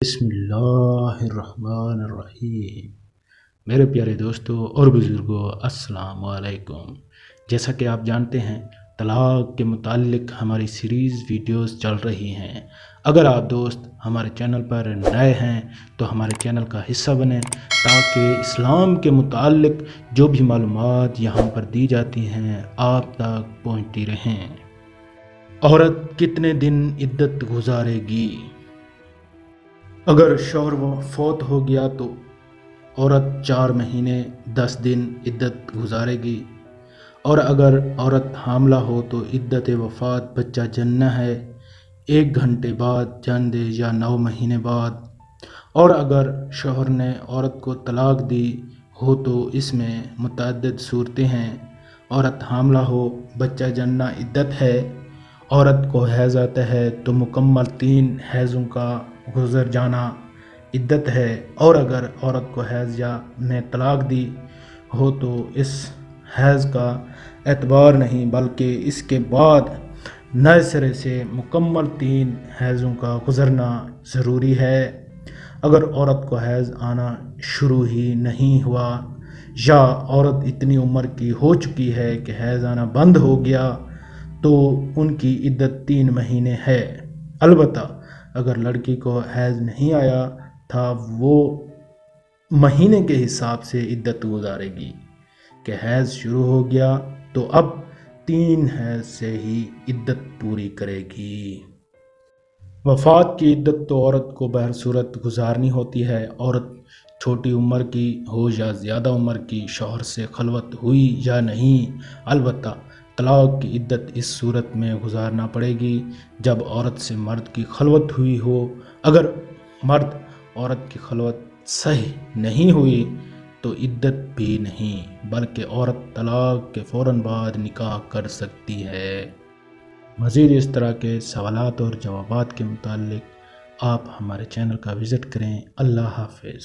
بسم اللہ الرحمن الرحیم۔ میرے پیارے دوستوں اور بزرگوں، السلام علیکم۔ جیسا کہ آپ جانتے ہیں، طلاق کے متعلق ہماری سیریز ویڈیوز چل رہی ہیں۔ اگر آپ دوست ہمارے چینل پر نئے ہیں تو ہمارے چینل کا حصہ بنیں تاکہ اسلام کے متعلق جو بھی معلومات یہاں پر دی جاتی ہیں آپ تک پہنچتی رہیں۔ عورت کتنے دن عدت گزارے گی؟ اگر شوہر فوت ہو گیا تو عورت 4 مہینے 10 دن عدت گزارے گی، اور اگر عورت حاملہ ہو تو عدت وفات بچہ جننا ہے 1 گھنٹے بعد جن دے یا 9 مہینے بعد۔ اور اگر شوہر نے عورت کو طلاق دی ہو تو اس میں متعدد صورتیں ہیں۔ عورت حاملہ ہو، بچہ جننا عدت ہے، عورت کو حیض آتا ہے تو مکمل 3 حیضوں کا گزر جانا عدت ہے، اور اگر عورت کو حیض یا نے طلاق دی ہو تو اس حیض کا اعتبار نہیں بلکہ اس کے بعد نئے سرے سے مکمل 3 حیضوں کا گزرنا ضروری ہے۔ اگر عورت کو حیض آنا شروع ہی نہیں ہوا یا عورت اتنی عمر کی ہو چکی ہے کہ حیض آنا بند ہو گیا تو ان کی عدت 3 مہینے ہے۔ البتہ اگر لڑکی کو حیض نہیں آیا تھا وہ مہینے کے حساب سے عدت گزارے گی کہ حیض شروع ہو گیا تو اب 3 حیض سے ہی عدت پوری کرے گی۔ وفات کی عدت تو عورت کو بہر صورت گزارنی ہوتی ہے۔ عورت چھوٹی عمر کی ہو یا زیادہ عمر کی، شوہر سے خلوت ہوئی یا نہیں، البتہ طلاق کی عدت اس صورت میں گزارنا پڑے گی جب عورت سے مرد کی خلوت ہوئی ہو۔ اگر مرد عورت کی خلوت صحیح نہیں ہوئی تو عدت بھی نہیں بلکہ عورت طلاق کے فوراً بعد نکاح کر سکتی ہے۔ مزید اس طرح کے سوالات اور جوابات کے متعلق آپ ہمارے چینل کا وزٹ کریں۔ اللہ حافظ۔